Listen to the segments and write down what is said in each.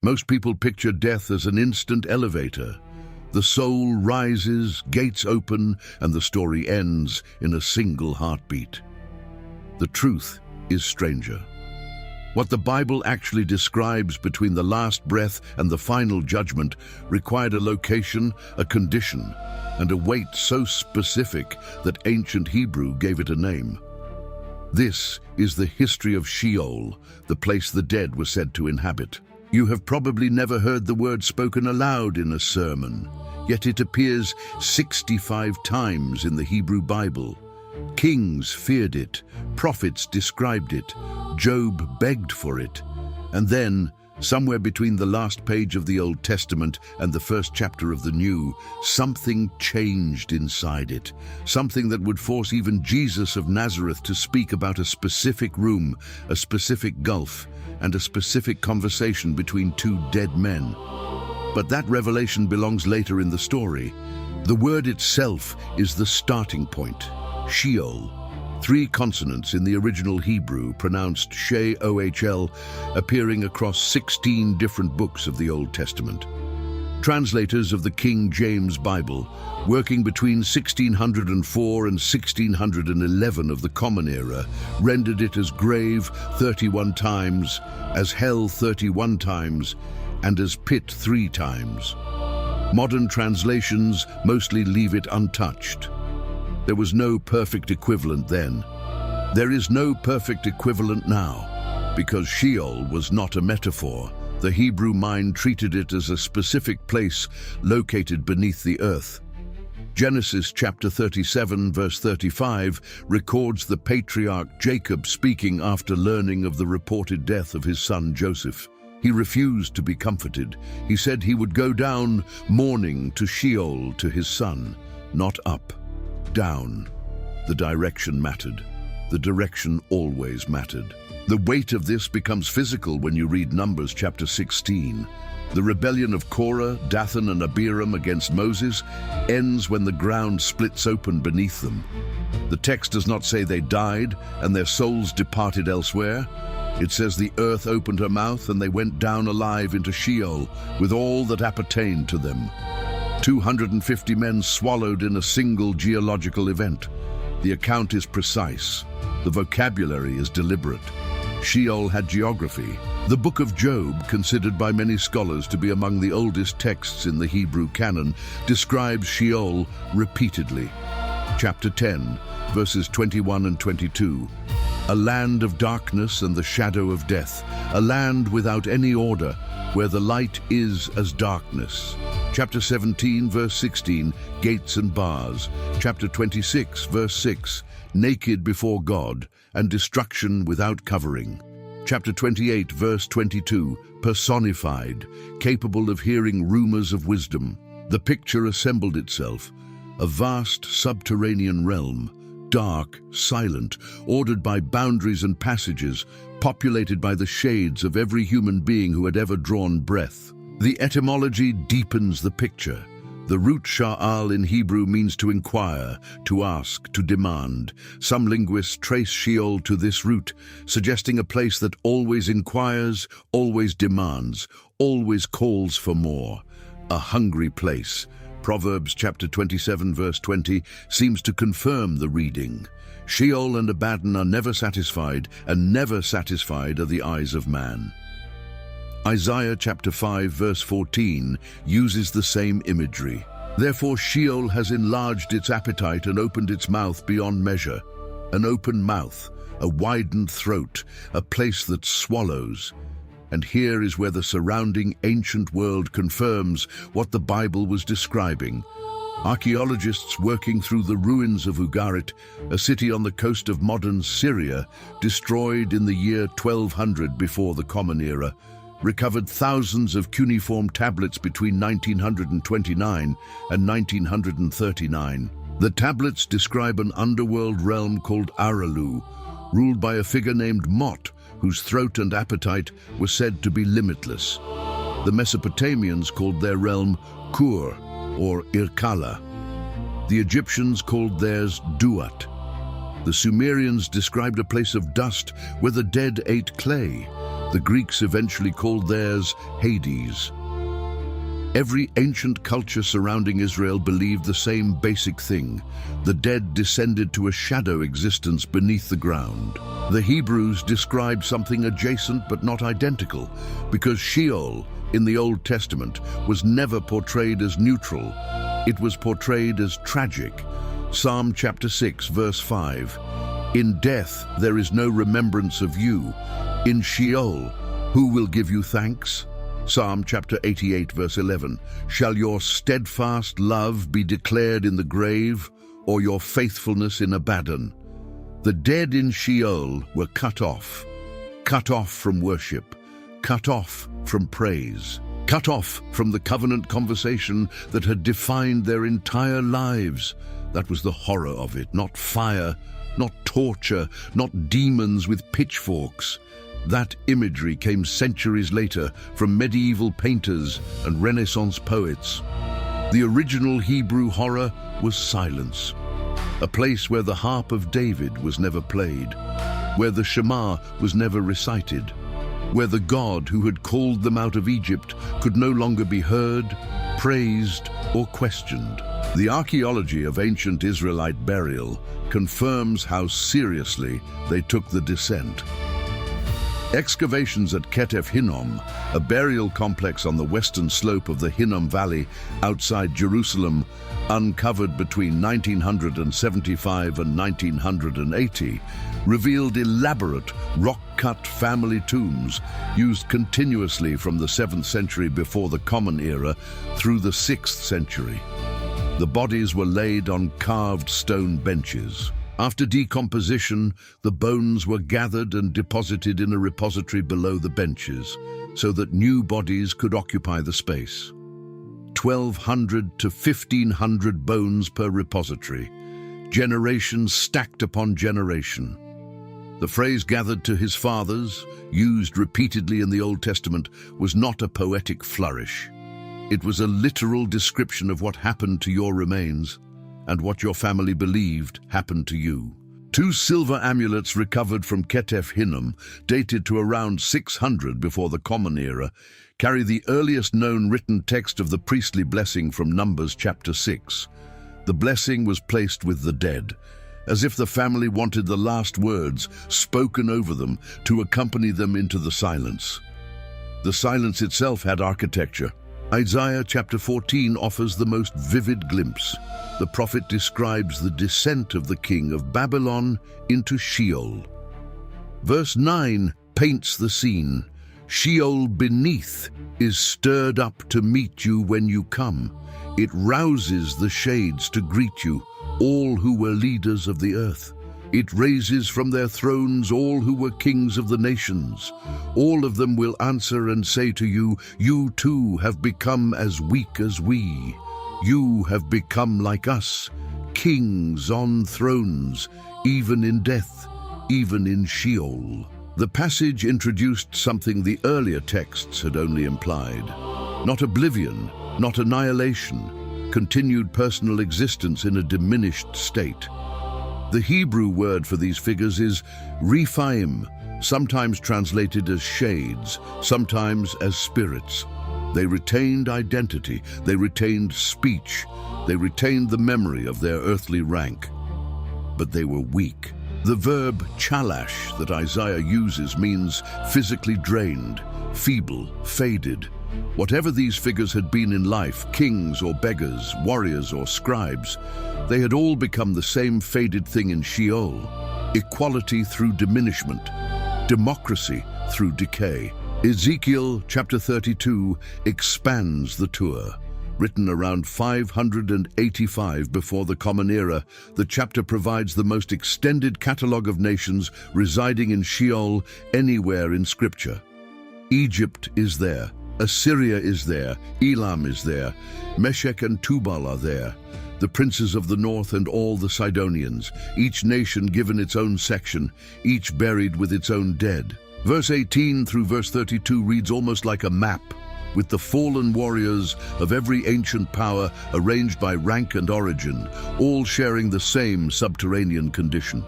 Most people picture death as an instant elevator. The soul rises, gates open, and the story ends in a single heartbeat. The truth is stranger. What the Bible actually describes between the last breath and the final judgment required a location, a condition, and a weight so specific that ancient Hebrew gave it a name. This is the history of Sheol, the place the dead were said to inhabit. You have probably never heard the word spoken aloud in a sermon, yet it appears 65 times in the Hebrew Bible. Kings feared it, prophets described it, Job begged for it, and then, somewhere between the last page of the Old Testament and the first chapter of the New, something changed inside it, something that would force even Jesus of Nazareth to speak about a specific room, a specific gulf, and a specific conversation between two dead men. But that revelation belongs later in the story. The word itself is the starting point, Sheol. 3 consonants in the original Hebrew, pronounced Sheol, appearing across 16 different books of the Old Testament. Translators of the King James Bible, working between 1604 and 1611 of the Common Era, rendered it as grave 31 times, as hell 31 times, and as pit 3 times. Modern translations mostly leave it untouched. There was no perfect equivalent then. There is no perfect equivalent now, because Sheol was not a metaphor. The Hebrew mind treated it as a specific place located beneath the earth. Genesis chapter 37, verse 35, records the patriarch Jacob speaking after learning of the reported death of his son Joseph. He refused to be comforted. He said he would go down mourning to Sheol to his son, not up. Down. The direction mattered. The direction always mattered. The weight of this becomes physical when you read Numbers chapter 16. The rebellion of Korah, Dathan, and Abiram against Moses ends when the ground splits open beneath them. The text does not say they died and their souls departed elsewhere. It says the earth opened her mouth and they went down alive into Sheol with all that appertained to them. 250 men swallowed in a single geological event. The account is precise. The vocabulary is deliberate. Sheol had geography. The Book of Job, considered by many scholars to be among the oldest texts in the Hebrew canon, describes Sheol repeatedly. Chapter 10, verses 21 and 22. A land of darkness and the shadow of death, a land without any order, where the light is as darkness. Chapter 17, verse 16, gates and bars. Chapter 26, verse 6, naked before God, and destruction without covering. Chapter 28, verse 22, personified, capable of hearing rumors of wisdom. The picture assembled itself, a vast subterranean realm, dark, silent, ordered by boundaries and passages, populated by the shades of every human being who had ever drawn breath. The etymology deepens the picture. The root Sheol in Hebrew means to inquire, to ask, to demand. Some linguists trace Sheol to this root, suggesting a place that always inquires, always demands, always calls for more. A hungry place. Proverbs chapter 27, verse 20 seems to confirm the reading. Sheol and Abaddon are never satisfied, and never satisfied are the eyes of man. Isaiah chapter 5 verse 14 uses the same imagery. Therefore Sheol has enlarged its appetite and opened its mouth beyond measure. An open mouth, a widened throat, a place that swallows. And here is where the surrounding ancient world confirms what the Bible was describing. Archaeologists working through the ruins of Ugarit, a city on the coast of modern Syria, destroyed in the year 1200 before the Common Era, recovered thousands of cuneiform tablets between 1929 and 1939. The tablets describe an underworld realm called Aralu, ruled by a figure named Mot, whose throat and appetite were said to be limitless. The Mesopotamians called their realm Kur, or Irkala. The Egyptians called theirs Duat. The Sumerians described a place of dust where the dead ate clay. The Greeks eventually called theirs Hades. Every ancient culture surrounding Israel believed the same basic thing. The dead descended to a shadow existence beneath the ground. The Hebrews described something adjacent but not identical, because Sheol in the Old Testament was never portrayed as neutral. It was portrayed as tragic. Psalm chapter 6, verse 5. In death there is no remembrance of you. In Sheol, who will give you thanks? Psalm chapter 88, verse 11. Shall your steadfast love be declared in the grave, or your faithfulness in Abaddon? The dead in Sheol were cut off from worship, cut off from praise, cut off from the covenant conversation that had defined their entire lives. That was the horror of it, not fire, not torture, not demons with pitchforks. That imagery came centuries later from medieval painters and Renaissance poets. The original Hebrew horror was silence, a place where the harp of David was never played, where the Shema was never recited, where the God who had called them out of Egypt could no longer be heard, praised, or questioned. The archaeology of ancient Israelite burial confirms how seriously they took the descent. Excavations at Ketef Hinnom, a burial complex on the western slope of the Hinnom Valley outside Jerusalem, uncovered between 1975 and 1980, revealed elaborate rock-cut family tombs used continuously from the 7th century before the Common Era through the 6th century. The bodies were laid on carved stone benches. After decomposition, the bones were gathered and deposited in a repository below the benches, so that new bodies could occupy the space. 1,200 to 1,500 bones per repository, generations stacked upon generation. The phrase "gathered to his fathers," used repeatedly in the Old Testament, was not a poetic flourish. It was a literal description of what happened to your remains, and what your family believed happened to you. 2 silver amulets recovered from Ketef Hinnom, dated to around 600 before the Common Era, carry the earliest known written text of the priestly blessing from Numbers chapter 6. The blessing was placed with the dead, as if the family wanted the last words spoken over them to accompany them into the silence. The silence itself had architecture. Isaiah chapter 14 offers the most vivid glimpse. The prophet describes the descent of the king of Babylon into Sheol. Verse 9 paints the scene. Sheol beneath is stirred up to meet you when you come. It rouses the shades to greet you, all who were leaders of the earth. It raises from their thrones all who were kings of the nations. All of them will answer and say to you, you too have become as weak as we. You have become like us, kings on thrones, even in death, even in Sheol. The passage introduced something the earlier texts had only implied. Not oblivion, not annihilation, continued personal existence in a diminished state. The Hebrew word for these figures is Rephaim, sometimes translated as shades, sometimes as spirits. They retained identity, they retained speech, they retained the memory of their earthly rank. But they were weak. The verb chalash that Isaiah uses means physically drained, feeble, faded. Whatever these figures had been in life, kings or beggars, warriors or scribes, they had all become the same faded thing in Sheol. Equality through diminishment, democracy through decay. Ezekiel chapter 32 expands the tour. Written around 585 before the Common Era, the chapter provides the most extended catalogue of nations residing in Sheol anywhere in Scripture. Egypt is there, Assyria is there, Elam is there, Meshech and Tubal are there, the princes of the north and all the Sidonians, each nation given its own section, each buried with its own dead. Verse 18 through verse 32 reads almost like a map, with the fallen warriors of every ancient power arranged by rank and origin, all sharing the same subterranean condition.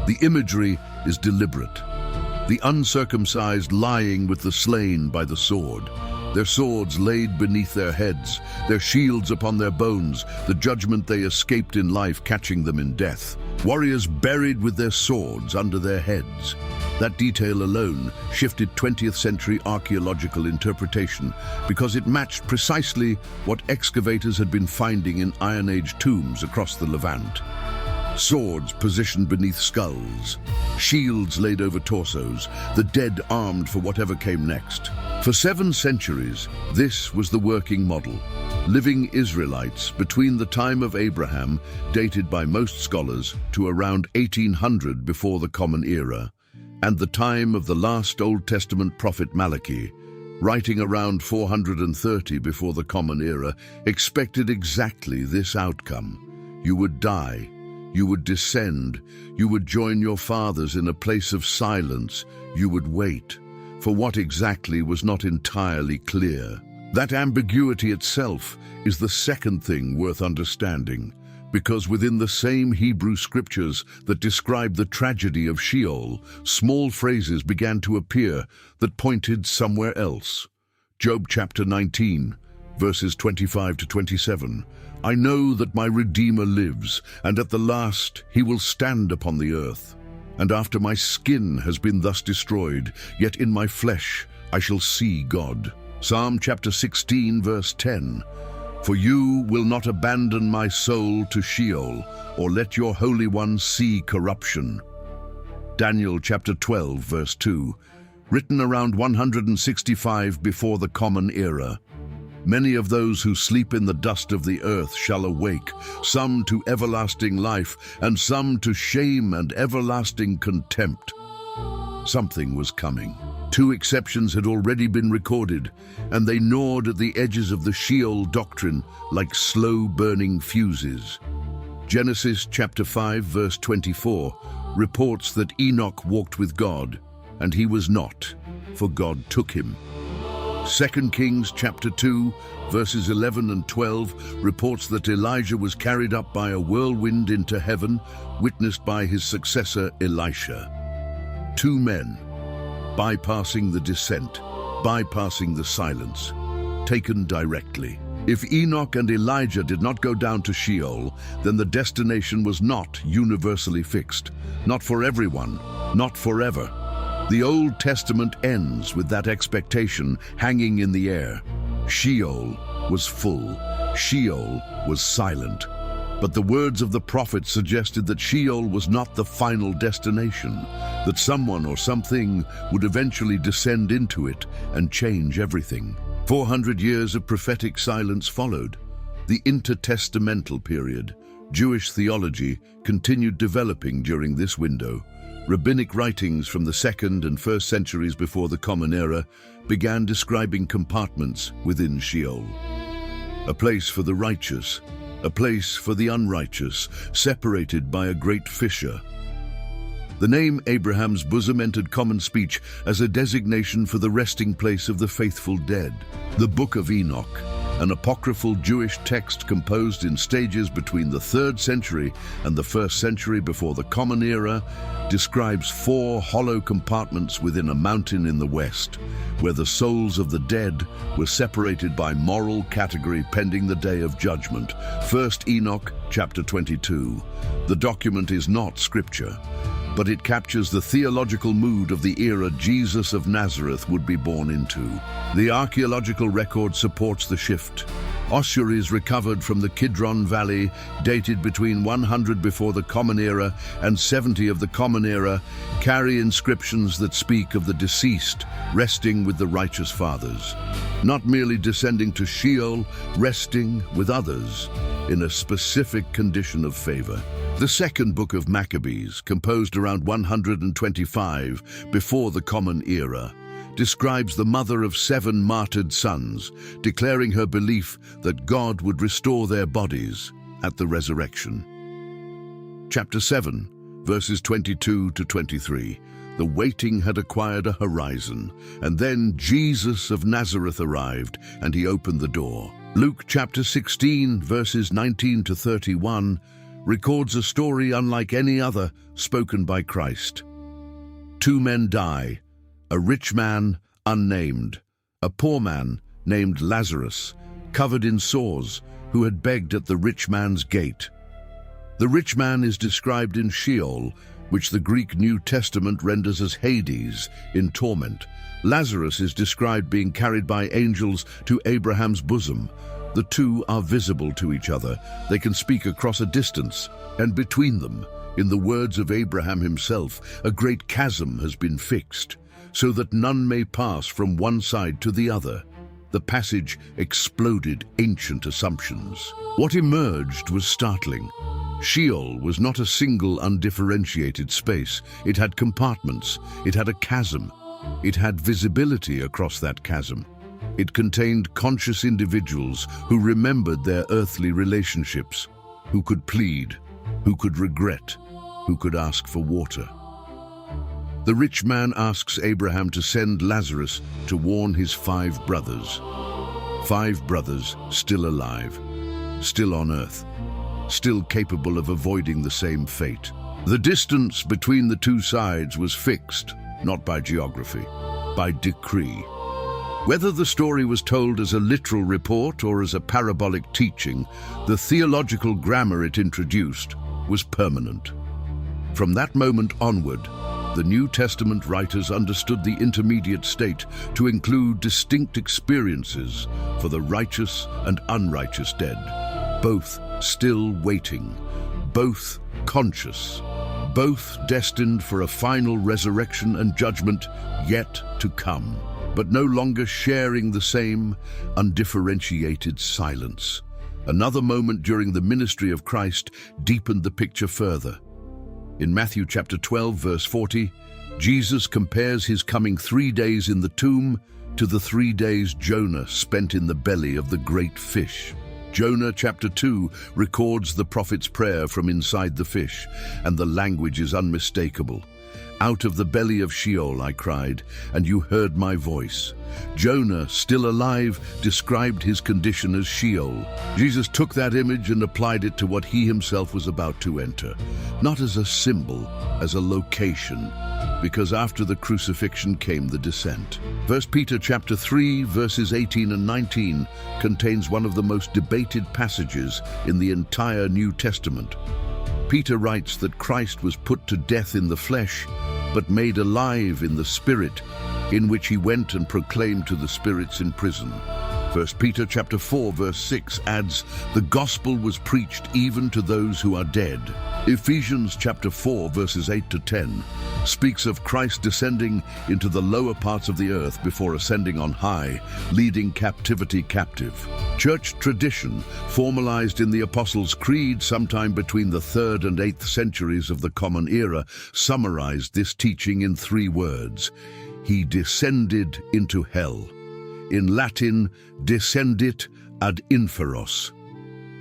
The imagery is deliberate. The uncircumcised lying with the slain by the sword, their swords laid beneath their heads, their shields upon their bones, the judgment they escaped in life catching them in death. Warriors buried with their swords under their heads. That detail alone shifted 20th century archaeological interpretation because it matched precisely what excavators had been finding in Iron Age tombs across the Levant. Swords positioned beneath skulls, shields laid over torsos, the dead armed for whatever came next. For 7 centuries, this was the working model. Living Israelites between the time of Abraham, dated by most scholars to around 1800 before the Common Era, and the time of the last Old Testament prophet Malachi, writing around 430 before the Common Era, expected exactly this outcome. You would die, you would descend, you would join your fathers in a place of silence, you would wait. For what exactly was not entirely clear. That ambiguity itself is the second thing worth understanding, because within the same Hebrew scriptures that describe the tragedy of Sheol, small phrases began to appear that pointed somewhere else. Job chapter 19, verses 25 to 27. I know that my Redeemer lives, and at the last he will stand upon the earth. And after my skin has been thus destroyed, yet in my flesh I shall see God. Psalm chapter 16, verse 10. For you will not abandon my soul to Sheol, or let your Holy One see corruption. Daniel chapter 12, verse 2. Written around 165 before the Common Era. Many of those who sleep in the dust of the earth shall awake, some to everlasting life, and some to shame and everlasting contempt. Something was coming. 2 exceptions had already been recorded, and they gnawed at the edges of the Sheol doctrine like slow-burning fuses. Genesis chapter 5, verse 24, reports that Enoch walked with God, and he was not, for God took him. 2 Kings chapter 2, verses 11 and 12 reports that Elijah was carried up by a whirlwind into heaven, witnessed by his successor Elisha. 2 men, bypassing the descent, bypassing the silence, taken directly. If Enoch and Elijah did not go down to Sheol, then the destination was not universally fixed. Not for everyone, not forever. The Old Testament ends with that expectation hanging in the air. Sheol was full. Sheol was silent. But the words of the prophet suggested that Sheol was not the final destination, that someone or something would eventually descend into it and change everything. 400 years of prophetic silence followed. The intertestamental period, Jewish theology, continued developing during this window. Rabbinic writings from the 2nd and 1st centuries before the Common Era began describing compartments within Sheol. A place for the righteous, a place for the unrighteous, separated by a great fissure. The name Abraham's bosom entered common speech as a designation for the resting place of the faithful dead. The Book of Enoch, an apocryphal Jewish text composed in stages between the 3rd century and the 1st century before the Common Era, describes 4 hollow compartments within a mountain in the west, where the souls of the dead were separated by moral category pending the day of judgment. 1 Enoch, chapter 22. The document is not scripture, but it captures the theological mood of the era Jesus of Nazareth would be born into. The archaeological record supports the shift. Ossuaries recovered from the Kidron Valley, dated between 100 before the Common Era and 70 of the Common Era, carry inscriptions that speak of the deceased resting with the righteous fathers, not merely descending to Sheol, resting with others in a specific condition of favor. The 2nd book of Maccabees, composed around 125 before the Common Era, describes the mother of 7 martyred sons, declaring her belief that God would restore their bodies at the resurrection. Chapter 7, verses 22 to 23. The waiting had acquired a horizon, and then Jesus of Nazareth arrived, and he opened the door. Luke chapter 16, verses 19 to 31, records a story unlike any other spoken by Christ. Two men die, a rich man, unnamed, a poor man, named Lazarus, covered in sores, who had begged at the rich man's gate. The rich man is described in Sheol, which the Greek New Testament renders as Hades, in torment. Lazarus is described being carried by angels to Abraham's bosom. The two are visible to each other. They can speak across a distance, and between them, in the words of Abraham himself, a great chasm has been fixed, so that none may pass from one side to the other. The passage exploded ancient assumptions. What emerged was startling. Sheol was not a single undifferentiated space. It had compartments. It had a chasm. It had visibility across that chasm. It contained conscious individuals who remembered their earthly relationships, who could plead, who could regret, who could ask for water. The rich man asks Abraham to send Lazarus to warn his 5 brothers. 5 brothers still alive, still on earth, still capable of avoiding the same fate. The distance between the two sides was fixed, not by geography, by decree. Whether the story was told as a literal report or as a parabolic teaching, the theological grammar it introduced was permanent. From that moment onward, the New Testament writers understood the intermediate state to include distinct experiences for the righteous and unrighteous dead, both still waiting, both conscious, both destined for a final resurrection and judgment yet to come, but no longer sharing the same undifferentiated silence. Another moment during the ministry of Christ deepened the picture further. In Matthew chapter 12, verse 40, Jesus compares his coming 3 days in the tomb to the 3 days Jonah spent in the belly of the great fish. Jonah chapter 2 records the prophet's prayer from inside the fish, and the language is unmistakable. "Out of the belly of Sheol I cried, and you heard my voice." Jonah, still alive, described his condition as Sheol. Jesus took that image and applied it to what he himself was about to enter, not as a symbol, as a location, because after the crucifixion came the descent. 1 Peter chapter 3, verses 18 and 19 contains one of the most debated passages in the entire New Testament. Peter writes that Christ was put to death in the flesh, but made alive in the Spirit, in which he went and proclaimed to the spirits in prison. 1 Peter chapter 4, verse 6 adds, "The gospel was preached even to those who are dead." Ephesians chapter 4, verses 8 to 10 speaks of Christ descending into the lower parts of the earth before ascending on high, leading captivity captive. Church tradition, formalized in the Apostles' Creed sometime between the 3rd and 8th centuries of the Common Era, summarized this teaching in 3 words: He descended into hell. In Latin, descendit ad inferos.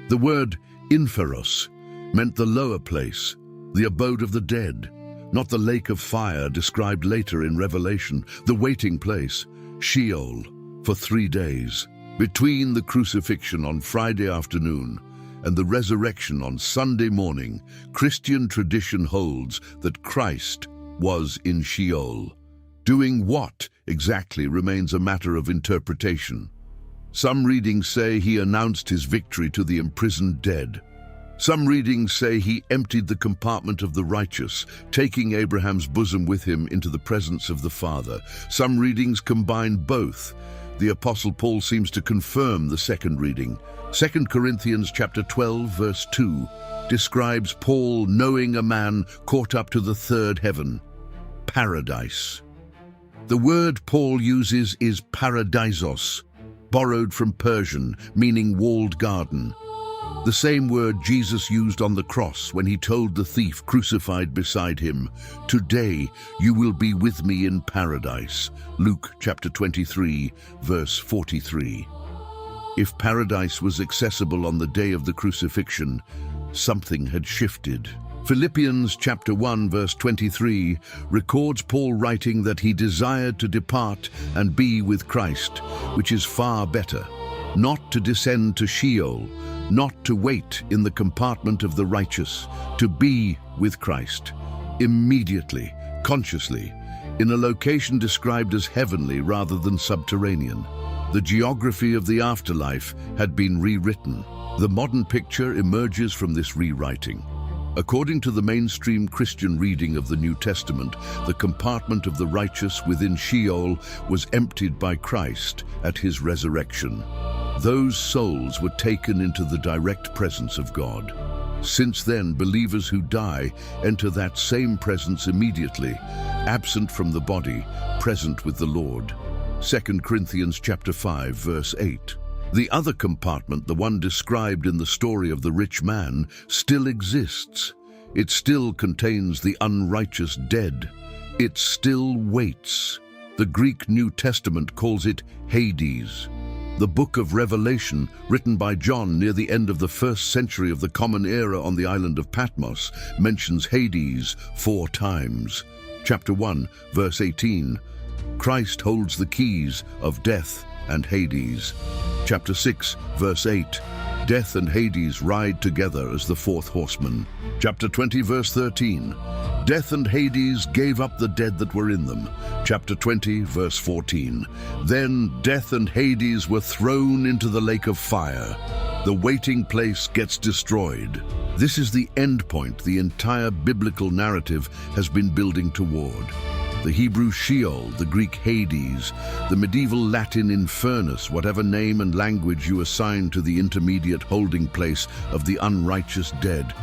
The word inferos meant the lower place, the abode of the dead, not the lake of fire described later in Revelation, the waiting place, Sheol, for 3 days. Between the crucifixion on Friday afternoon and the resurrection on Sunday morning, Christian tradition holds that Christ was in Sheol. Doing what exactly remains a matter of interpretation. Some readings say he announced his victory to the imprisoned dead. Some readings say he emptied the compartment of the righteous, taking Abraham's bosom with him into the presence of the Father. Some readings combine both. The Apostle Paul seems to confirm the second reading. 2 Corinthians chapter 12, verse 2 describes Paul knowing a man caught up to the 3rd heaven, paradise. The word Paul uses is paradisos, borrowed from Persian, meaning walled garden. The same word Jesus used on the cross when he told the thief crucified beside him, "Today you will be with me in paradise." Luke chapter 23, verse 43. If paradise was accessible on the day of the crucifixion, something had shifted. Philippians chapter 1, verse 23 records Paul writing that he desired to depart and be with Christ, which is far better, not to descend to Sheol, not to wait in the compartment of the righteous, to be with Christ. Immediately, consciously, in a location described as heavenly rather than subterranean. The geography of the afterlife had been rewritten. The modern picture emerges from this rewriting. According to the mainstream Christian reading of the New Testament, the compartment of the righteous within Sheol was emptied by Christ at his resurrection. Those souls were taken into the direct presence of God. Since then, believers who die enter that same presence immediately, absent from the body, present with the Lord. 2 Corinthians chapter 5, verse 8. The other compartment, the one described in the story of the rich man, still exists. It still contains the unrighteous dead. It still waits. The Greek New Testament calls it Hades. The book of Revelation, written by John near the end of the 1st century of the Common Era on the island of Patmos, mentions Hades 4 times. Chapter 1, verse 18. Christ holds the keys of death and Hades. Chapter 6, verse 8. Death and Hades ride together as the 4th horseman. Chapter 20, verse 13. Death and Hades gave up the dead that were in them. Chapter 20, verse 14. Then death and Hades were thrown into the lake of fire. The waiting place gets destroyed. This is the end point the entire biblical narrative has been building toward. The Hebrew Sheol, the Greek Hades, the medieval Latin Infernus, whatever name and language you assign to the intermediate holding place of the unrighteous dead.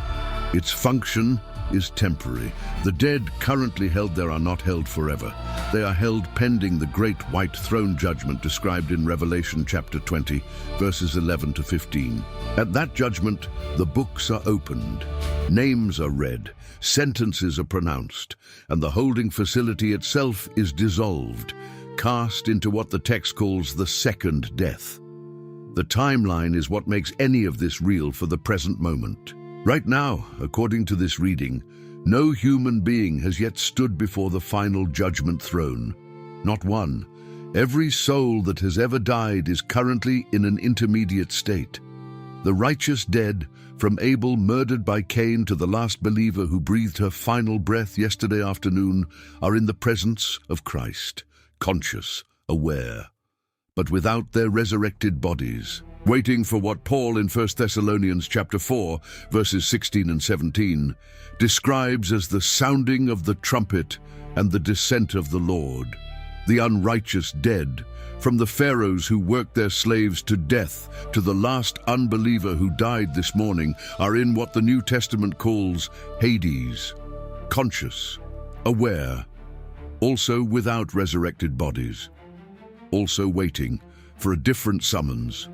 Its function is temporary. The dead currently held there are not held forever. They are held pending the great white throne judgment described in Revelation chapter 20, verses 11 to 15. At that judgment, the books are opened, names are read, sentences are pronounced, and the holding facility itself is dissolved, cast into what the text calls the second death. The timeline is what makes any of this real for the present moment. Right now, according to this reading, no human being has yet stood before the final judgment throne. Not one. Every soul that has ever died is currently in an intermediate state. The righteous dead, from Abel murdered by Cain to the last believer who breathed her final breath yesterday afternoon, are in the presence of Christ, conscious, aware, but without their resurrected bodies, waiting for what Paul in 1 Thessalonians chapter 4, verses 16 and 17, describes as the sounding of the trumpet and the descent of the Lord. The unrighteous dead, from the pharaohs who worked their slaves to death to the last unbeliever who died this morning, are in what the New Testament calls Hades, conscious, aware, also without resurrected bodies, also waiting for a different summons.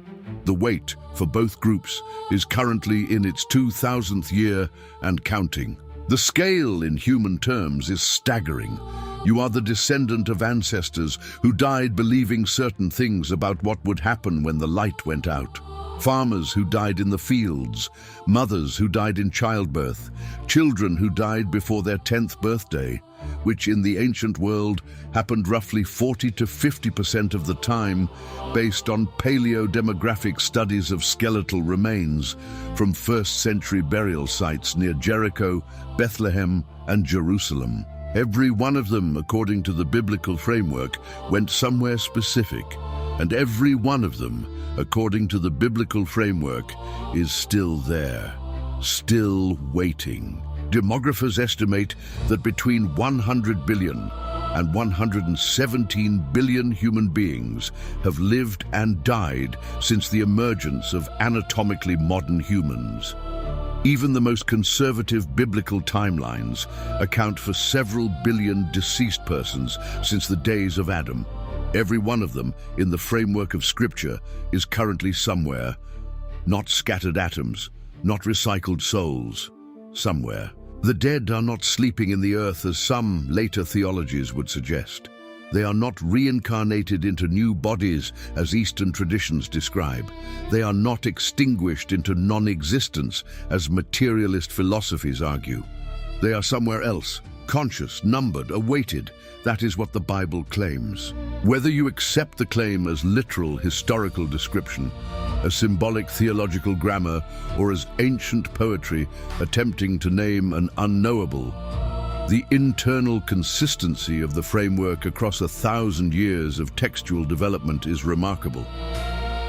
The wait for both groups is currently in its 2000th year and counting. The scale in human terms is staggering. You are the descendant of ancestors who died believing certain things about what would happen when the light went out. Farmers who died in the fields, mothers who died in childbirth, children who died before their 10th birthday, which in the ancient world happened roughly 40 to 50% of the time based on paleo-demographic studies of skeletal remains from 1st century burial sites near Jericho, Bethlehem, and Jerusalem. Every one of them, according to the biblical framework, went somewhere specific, and every one of them, according to the biblical framework, is still there, still waiting. Demographers estimate that between 100 billion and 117 billion human beings have lived and died since the emergence of anatomically modern humans. Even the most conservative biblical timelines account for several billion deceased persons since the days of Adam. Every one of them, in the framework of Scripture, is currently somewhere, not scattered atoms, not recycled souls, somewhere. The dead are not sleeping in the earth as some later theologies would suggest. They are not reincarnated into new bodies as Eastern traditions describe. They are not extinguished into non-existence as materialist philosophies argue. They are somewhere else, conscious, numbered, awaited. That is what the Bible claims. Whether you accept the claim as literal historical description, as symbolic theological grammar, or as ancient poetry attempting to name an unknowable, The internal consistency of the framework across 1,000 years of textual development is remarkable.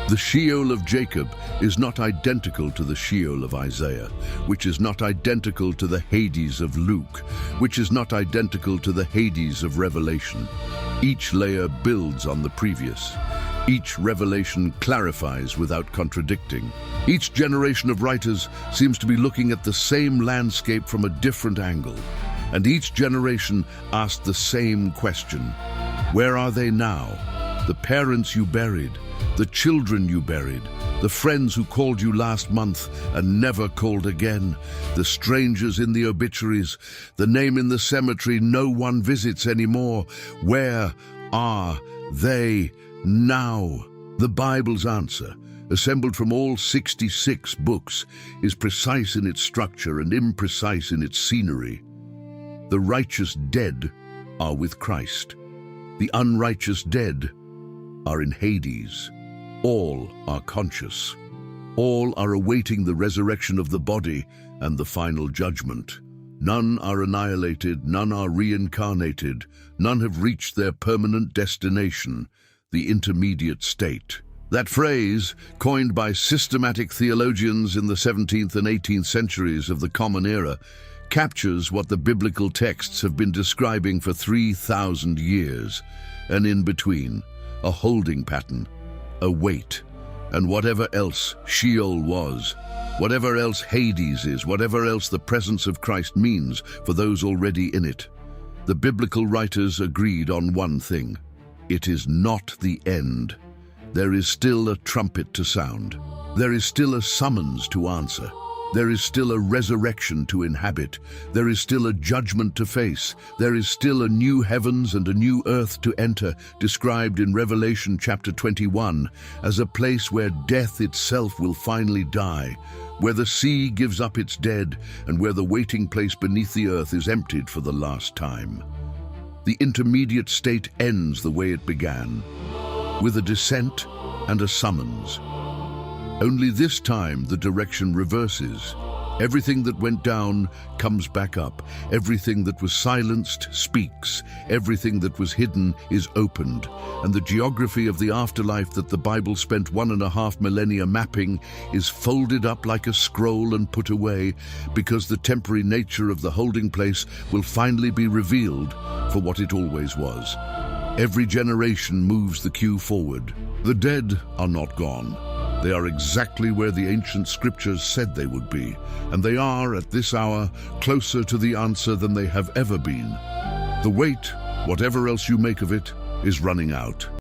The Sheol of Jacob is not identical to the Sheol of Isaiah, which is not identical to the Hades of Luke, which is not identical to the Hades of Revelation. Each layer builds on the previous. Each revelation clarifies without contradicting. Each generation of writers seems to be looking at the same landscape from a different angle. And each generation asked the same question. Where are they now? The parents you buried, the children you buried, the friends who called you last month and never called again, the strangers in the obituaries, the name in the cemetery no one visits anymore. Where are they now? The Bible's answer, assembled from all 66 books, is precise in its structure and imprecise in its scenery. The righteous dead are with Christ. The unrighteous dead are in Hades. All are conscious. All are awaiting the resurrection of the body and the final judgment. None are annihilated, none are reincarnated, none have reached their permanent destination, the intermediate state. That phrase, coined by systematic theologians in the 17th and 18th centuries of the Common Era, captures what the biblical texts have been describing for 3,000 years, an in-between, a holding pattern, a wait, and whatever else Sheol was, whatever else Hades is, whatever else the presence of Christ means for those already in it. The biblical writers agreed on one thing: it is not the end. There is still a trumpet to sound. There is still a summons to answer. There is still a resurrection to inhabit. There is still a judgment to face. There is still a new heavens and a new earth to enter, described in Revelation chapter 21 as a place where death itself will finally die, where the sea gives up its dead, and where the waiting place beneath the earth is emptied for the last time. The intermediate state ends the way it began, with a descent and a summons. Only this time the direction reverses. Everything that went down comes back up. Everything that was silenced speaks. Everything that was hidden is opened. And the geography of the afterlife that the Bible spent 1.5 millennia mapping is folded up like a scroll and put away, because the temporary nature of the holding place will finally be revealed for what it always was. Every generation moves the queue forward. The dead are not gone. They are exactly where the ancient scriptures said they would be, and they are, at this hour, closer to the answer than they have ever been. The wait, whatever else you make of it, is running out.